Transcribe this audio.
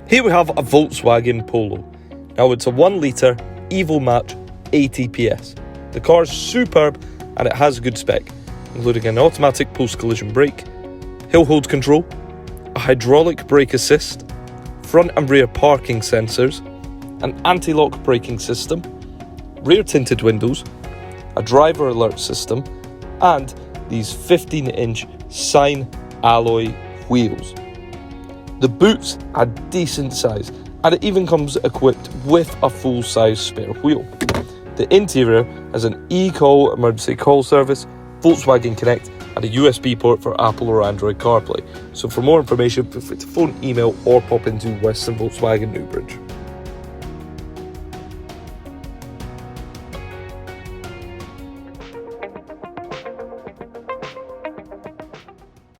Here we have a Volkswagen Polo. Now it's a 1 litre Evo Match 80 PS. The car is superb and it has good spec, including an automatic post-collision brake, hill hold control, a hydraulic brake assist, front and rear parking sensors, an anti-lock braking system, rear tinted windows, a driver alert system, and these 15-inch Seyne alloy wheels. The boot's a decent size, and it even comes equipped with a full-size spare wheel. The interior has an eCall emergency call service, Volkswagen Connect, and a USB port for Apple or Android CarPlay. So for more information, feel free to phone, email, or pop into Western Volkswagen Newbridge.